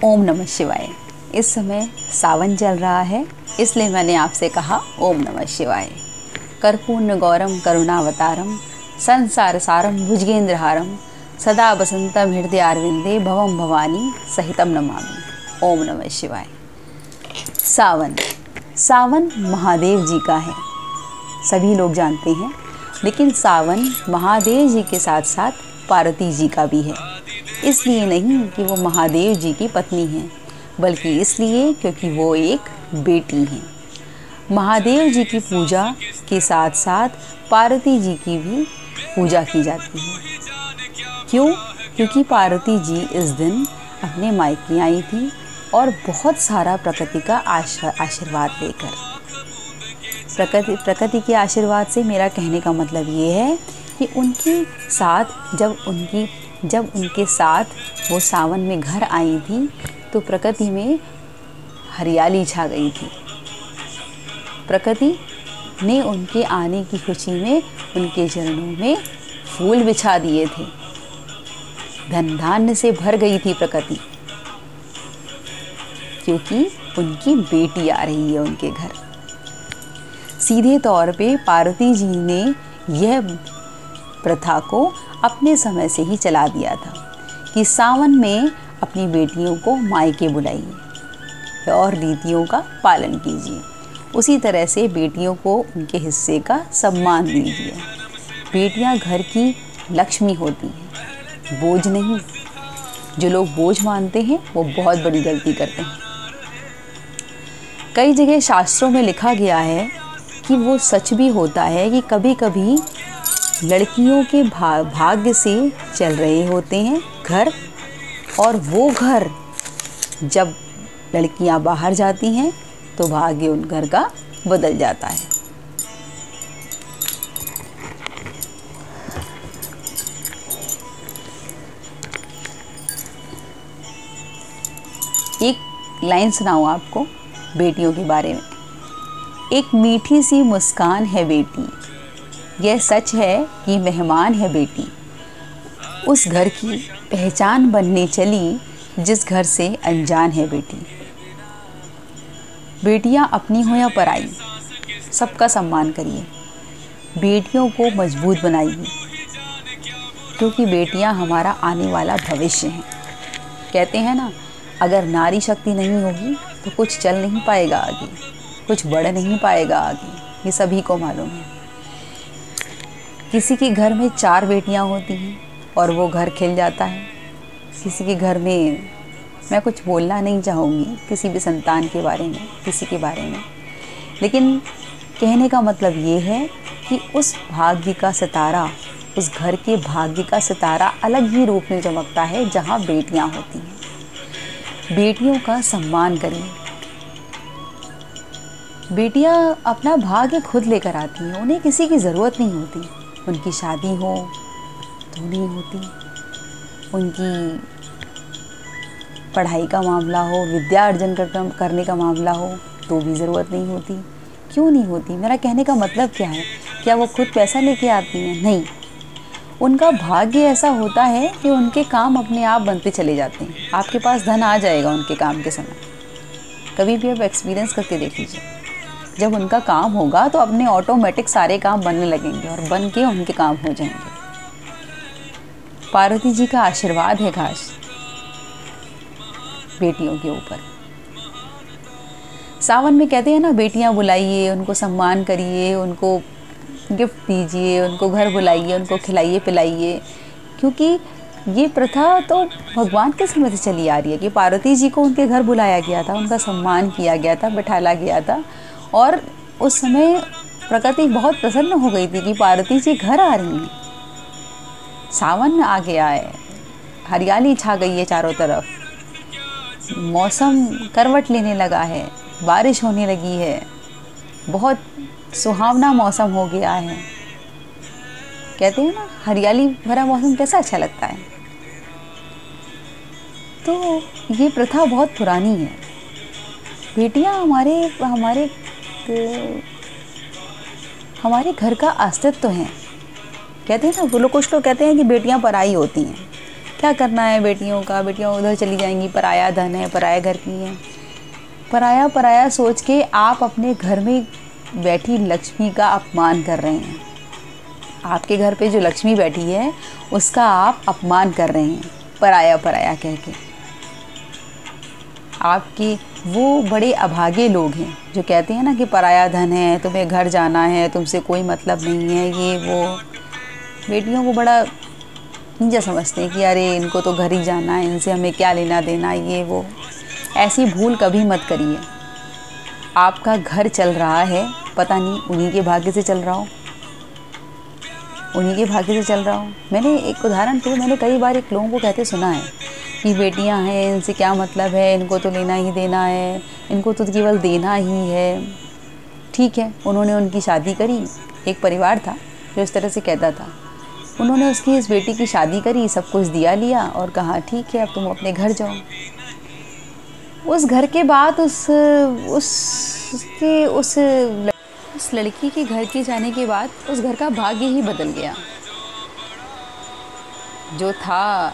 ओम नमः शिवाय। इस समय सावन चल रहा है, इसलिए मैंने आपसे कहा ओम नमः शिवाय। कर्पूर्ण गौरम करुणावतारम संसार सारम भुजगेंद्रहारम सदा बसंतम हृदयारविंदे भवम भवानी सहितम नमामि। ओम नमः शिवाय। सावन महादेव जी का है, सभी लोग जानते हैं। लेकिन सावन महादेव जी के साथ साथ पार्वती जी का भी है। इसलिए नहीं कि वो महादेव जी की पत्नी हैं, बल्कि इसलिए क्योंकि वो एक बेटी हैं। महादेव जी की पूजा के साथ साथ पार्वती जी की भी पूजा की जाती है। क्यों? क्योंकि पार्वती जी इस दिन अपने मायके आई थी और बहुत सारा प्रकृति का आशीर्वाद लेकर। प्रकृति के आशीर्वाद से मेरा कहने का मतलब ये है कि उनके साथ जब उनके साथ वो सावन में घर आई थी तो प्रकृति में हरियाली छा गई थी। प्रकृति ने उनके आने की खुशी में उनके चरणों में फूल बिछा दिए थे। धन धान्य से भर गई थी प्रकृति, क्योंकि उनकी बेटी आ रही है उनके घर। सीधे तौर पे पार्वती जी ने यह प्रथा को अपने समय से ही चला दिया था कि सावन में अपनी बेटियों को मायके बुलाइए और रीतियों का पालन कीजिए। उसी तरह से बेटियों को उनके हिस्से का सम्मान दीजिए। बेटियां घर की लक्ष्मी होती हैं, बोझ नहीं। जो लोग बोझ मानते हैं वो बहुत बड़ी गलती करते हैं। कई जगह शास्त्रों में लिखा गया है कि वो सच भी होता है कि कभी कभी लड़कियों के भाग्य से चल रहे होते हैं घर, और वो घर जब लड़कियां बाहर जाती हैं तो भाग्य उन घर का बदल जाता है। एक लाइन सुनाऊं आपको बेटियों के बारे में। एक मीठी सी मुस्कान है बेटी, यह सच है कि मेहमान है बेटी। उस घर की पहचान बनने चली जिस घर से अनजान है बेटी। बेटियां अपनी हो या पराई, सबका सम्मान करिए। बेटियों को मजबूत बनाइए, क्योंकि बेटियां हमारा आने वाला भविष्य हैं। कहते हैं ना, अगर नारी शक्ति नहीं होगी तो कुछ चल नहीं पाएगा आगे, कुछ बढ़ नहीं पाएगा आगे। ये सभी को मालूम है। किसी के घर में 4 बेटियां होती हैं और वो घर खिल जाता है। किसी के घर में, मैं कुछ बोलना नहीं चाहूँगी किसी भी संतान के बारे में, किसी के बारे में, लेकिन कहने का मतलब ये है कि उस भाग्य का सितारा, उस घर के भाग्य का सितारा अलग ही रूप में चमकता है जहाँ बेटियाँ होती हैं। बेटियों का सम्मान करें। बेटियाँ अपना भाग्य खुद लेकर आती हैं, उन्हें किसी की ज़रूरत नहीं होती। उनकी शादी हो तो नहीं होती, उनकी पढ़ाई का मामला हो, विद्या अर्जन करने का मामला हो तो भी ज़रूरत नहीं होती। क्यों नहीं होती? मेरा कहने का मतलब क्या है? क्या वो खुद पैसा लेके आती हैं? नहीं। उनका भाग्य ऐसा होता है कि उनके काम अपने आप बनते चले जाते हैं। आपके पास धन आ जाएगा उनके काम के समय। कभी भी आप एक्सपीरियंस करके देख लीजिए। जब उनका काम होगा तो अपने ऑटोमेटिक सारे काम बनने लगेंगे और बन के उनके काम हो जाएंगे। पार्वती जी का आशीर्वाद है खास बेटियों के ऊपर। सावन में कहते हैं ना, बेटियां बुलाइए, उनको सम्मान करिए, उनको गिफ्ट दीजिए, उनको घर बुलाइए, उनको खिलाइए पिलाइए। क्योंकि ये प्रथा तो भगवान के समय से चली आ रही है कि पार्वती जी को उनके घर बुलाया गया था, उनका सम्मान किया गया था, बैठाला गया था। और उस समय प्रकृति बहुत प्रसन्न हो गई थी कि पार्वती जी घर आ रही हैं। सावन आ गया है, हरियाली छा गई है चारों तरफ, मौसम करवट लेने लगा है, बारिश होने लगी है, बहुत सुहावना मौसम हो गया है। कहते हैं ना, हरियाली भरा मौसम कैसा अच्छा लगता है। तो ये प्रथा बहुत पुरानी है। बेटियां हमारे घर का अस्तित्व हैं। कहते हैं ना, वो लोग, कुछ लोग कहते हैं कि बेटियां पराई होती हैं। क्या करना है बेटियों का, बेटियां उधर चली जाएंगी, पराया धन है, पराया घर की है। पराया पराया सोच के आप अपने घर में बैठी लक्ष्मी का अपमान कर रहे हैं। आपके घर पे जो लक्ष्मी बैठी है उसका आप अपमान कर रहे हैं पराया पराया कह के। आपकी वो बड़े अभागे लोग हैं जो कहते हैं ना कि पराया धन है, तुम्हें घर जाना है, तुमसे कोई मतलब नहीं है, ये वो। बेटियों को बड़ा नीचा समझते हैं कि अरे इनको तो घर ही जाना है, इनसे हमें क्या लेना देना, ये वो। ऐसी भूल कभी मत करिए। आपका घर चल रहा है, पता नहीं उन्हीं के भाग्य से चल रहा हो, उन्हीं के भाग्य से चल रहा हो। मैंने एक उदाहरण तो मैंने कई बार एक लोगों को कहते सुना है कि बेटियां हैं, इनसे क्या मतलब है, इनको तो लेना ही देना है, इनको तो केवल देना ही है। ठीक है, उन्होंने उनकी शादी करी, एक परिवार था जो इस तरह से कहता था। उन्होंने उसकी इस बेटी की शादी करी, सब कुछ दिया लिया और कहा ठीक है अब तुम अपने घर जाओ। उस घर के बाद उस लड़की के घर के जाने के बाद उस घर का भाग्य ही बदल गया। जो था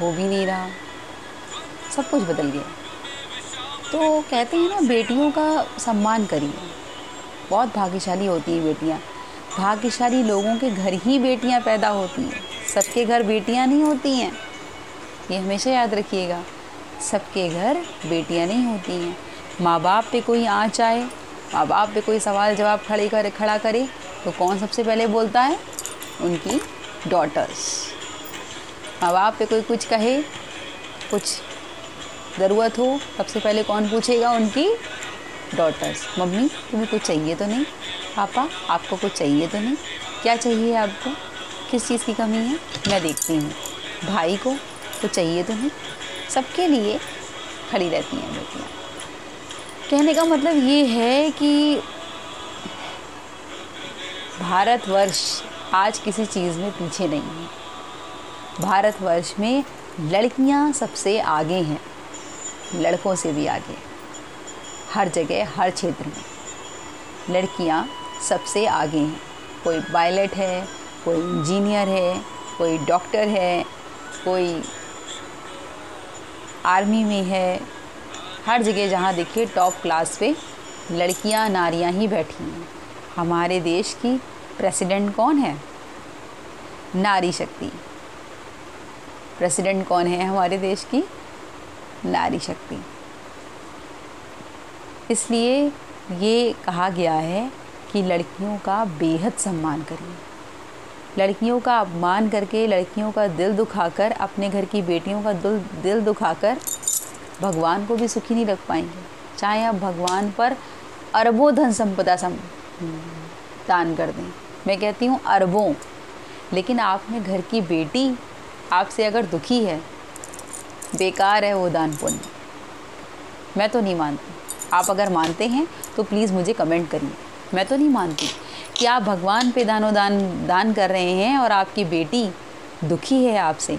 वो भी नहीं रहा, सब कुछ बदल गया। तो कहते हैं ना बेटियों का सम्मान करिए। बहुत भाग्यशाली होती हैं बेटियां। भाग्यशाली लोगों के घर ही बेटियां पैदा होती हैं, सबके घर बेटियां नहीं होती हैं। ये हमेशा याद रखिएगा, सबके घर बेटियां नहीं होती हैं। माँ बाप पे कोई आँच आए, माँ बाप पे कोई सवाल जवाब खड़ा करे तो कौन सबसे पहले बोलता है? उनकी डॉटर्स। माँ बाप पे कोई कुछ कहे, कुछ ज़रूरत हो, सबसे पहले कौन पूछेगा? उनकी डॉटर्स। मम्मी तुम्हें कुछ चाहिए तो नहीं? पापा आपको कुछ चाहिए तो नहीं? क्या चाहिए आपको? किस चीज़ की कमी है? मैं देखती हूँ। भाई को कुछ चाहिए तो नहीं? सबके लिए खड़ी रहती हैं बेटियाँ। कहने का मतलब ये है कि भारतवर्ष आज किसी चीज़ में पीछे नहीं है। भारतवर्ष में लड़कियां सबसे आगे हैं, लड़कों से भी आगे। हर जगह, हर क्षेत्र में लड़कियां सबसे आगे हैं। कोई पायलट है, कोई इंजीनियर है, कोई डॉक्टर है, कोई आर्मी में है। हर जगह जहाँ देखिए टॉप क्लास पे लड़कियां, नारियां ही बैठी हैं। हमारे देश की प्रेसिडेंट कौन है? नारी शक्ति। प्रेसिडेंट कौन है हमारे देश की? नारी शक्ति। इसलिए ये कहा गया है कि लड़कियों का बेहद सम्मान करिए। लड़कियों का अपमान करके, लड़कियों का दिल दुखाकर, अपने घर की बेटियों का दिल दुखाकर भगवान को भी सुखी नहीं रख पाएंगे। चाहे आप भगवान पर अरबों धन संपदा दान कर दें, मैं कहती हूँ अरबों, लेकिन आपने घर की बेटी आपसे अगर दुखी है, बेकार है वो दान पुण्य। मैं तो नहीं मानती। आप अगर मानते हैं तो प्लीज़ मुझे कमेंट करिए। मैं तो नहीं मानती कि आप भगवान पे दान कर रहे हैं और आपकी बेटी दुखी है आपसे,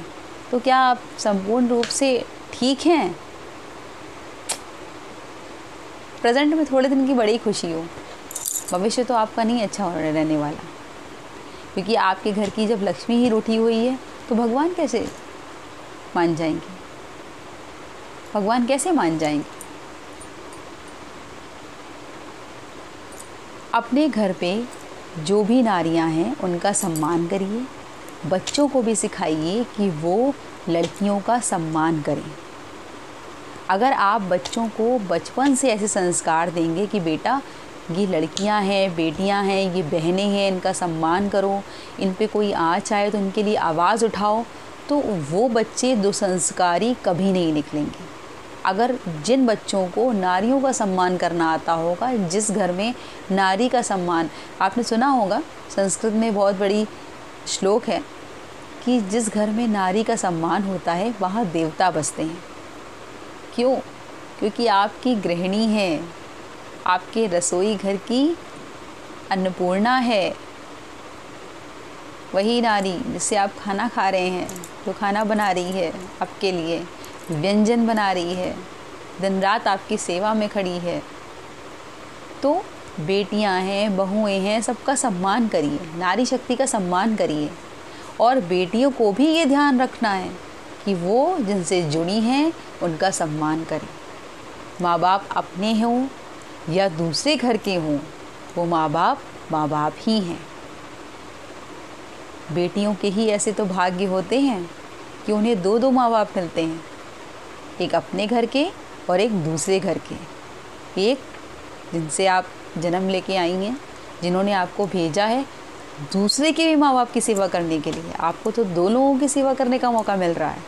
तो क्या आप संपूर्ण रूप से ठीक हैं? प्रेजेंट में थोड़े दिन की बड़ी खुशी हो, भविष्य तो आपका नहीं अच्छा रहने वाला। क्योंकि आपके घर की जब लक्ष्मी ही रूठी हुई है तो भगवान कैसे मान जाएंगे? भगवान कैसे मान जाएंगे? अपने घर पे जो भी नारियां हैं उनका सम्मान करिए। बच्चों को भी सिखाइए कि वो लड़कियों का सम्मान करें। अगर आप बच्चों को बचपन से ऐसे संस्कार देंगे कि बेटा ये लड़कियां हैं, बेटियां हैं, ये बहनें हैं, इनका सम्मान करो, इन पे कोई आँच आए तो इनके लिए आवाज़ उठाओ, तो वो बच्चे दुसंस्कारी कभी नहीं निकलेंगे। अगर जिन बच्चों को नारियों का सम्मान करना आता होगा, जिस घर में नारी का सम्मान, आपने सुना होगा संस्कृत में बहुत बड़ी श्लोक है कि जिस घर में नारी का सम्मान होता है वहाँ देवता बसते हैं। क्यों? क्योंकि आपकी गृहिणी है, आपके रसोई घर की अन्नपूर्णा है। वही नारी जिससे आप खाना खा रहे हैं, जो खाना बना रही है आपके लिए, व्यंजन बना रही है, दिन रात आपकी सेवा में खड़ी है। तो बेटियां हैं, बहुएं हैं, सबका सम्मान करिए, नारी शक्ति का सम्मान करिए। और बेटियों को भी ये ध्यान रखना है कि वो जिनसे जुड़ी हैं उनका सम्मान करें। माँ बाप अपने हों या दूसरे घर के हों, वो माँ बाप ही हैं। बेटियों के ही ऐसे तो भाग्य होते हैं कि उन्हें दो दो माँ बाप मिलते हैं, एक अपने घर के और एक दूसरे घर के। एक जिनसे आप जन्म लेके आई हैं, जिन्होंने आपको भेजा है, दूसरे के भी माँ बाप की सेवा करने के लिए। आपको तो दो लोगों की सेवा करने का मौका मिल रहा है,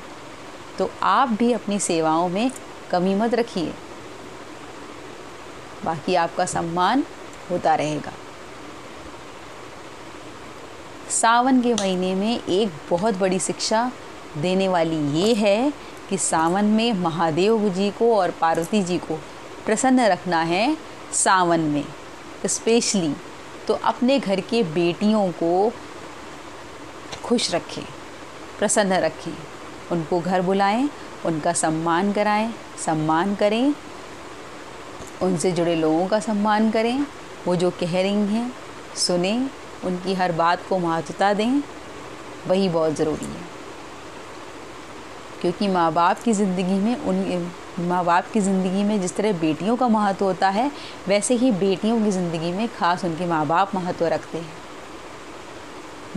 तो आप भी अपनी सेवाओं में कमी मत रखिए, बाकी आपका सम्मान होता रहेगा। सावन के महीने में एक बहुत बड़ी शिक्षा देने वाली ये है कि सावन में महादेव जी को और पार्वती जी को प्रसन्न रखना है। सावन में स्पेशली तो अपने घर के बेटियों को खुश रखें, प्रसन्न रखें, उनको घर बुलाएं, उनका सम्मान कराएं, सम्मान करें, उनसे जुड़े लोगों का सम्मान करें। वो जो कह रही हैं सुने, उनकी हर बात को महत्वता दें, वही बहुत ज़रूरी है। क्योंकि माँ बाप की ज़िंदगी में जिस तरह बेटियों का महत्व होता है, वैसे ही बेटियों की ज़िंदगी में ख़ास उनके माँ बाप महत्व रखते हैं।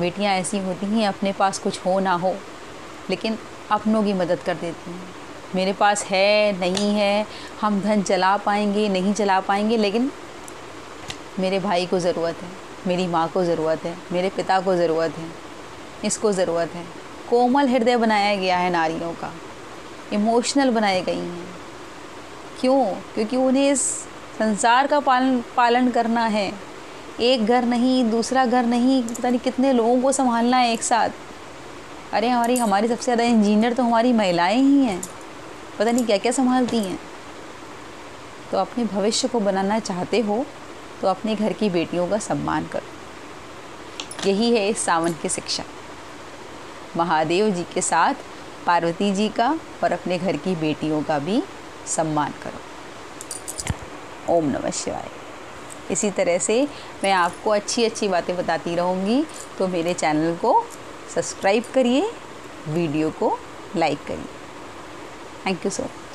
बेटियाँ ऐसी होती हैं, अपने पास कुछ हो ना हो लेकिन अपनों की मदद कर देती हैं। मेरे पास है नहीं है, हम धन चला पाएंगे नहीं चला पाएंगे, लेकिन मेरे भाई को ज़रूरत है, मेरी माँ को ज़रूरत है, मेरे पिता को ज़रूरत है, इसको ज़रूरत है। कोमल हृदय बनाया गया है नारियों का, इमोशनल बनाई गई हैं। क्यों? क्योंकि उन्हें इस संसार का पालन करना है। एक घर नहीं, दूसरा घर नहीं, पता नहीं कितने लोगों को संभालना है एक साथ। अरे हमारी सबसे ज़्यादा इंजीनियर तो हमारी महिलाएं ही हैं, पता नहीं क्या क्या संभालती हैं। तो अपने भविष्य को बनाना चाहते हो तो अपने घर की बेटियों का सम्मान करो। यही है इस सावन की शिक्षा। महादेव जी के साथ पार्वती जी का और अपने घर की बेटियों का भी सम्मान करो। ओम नमः शिवाय। इसी तरह से मैं आपको अच्छी अच्छी बातें बताती रहूँगी, तो मेरे चैनल को सब्सक्राइब करिए, वीडियो को लाइक करिए। Thank you so much.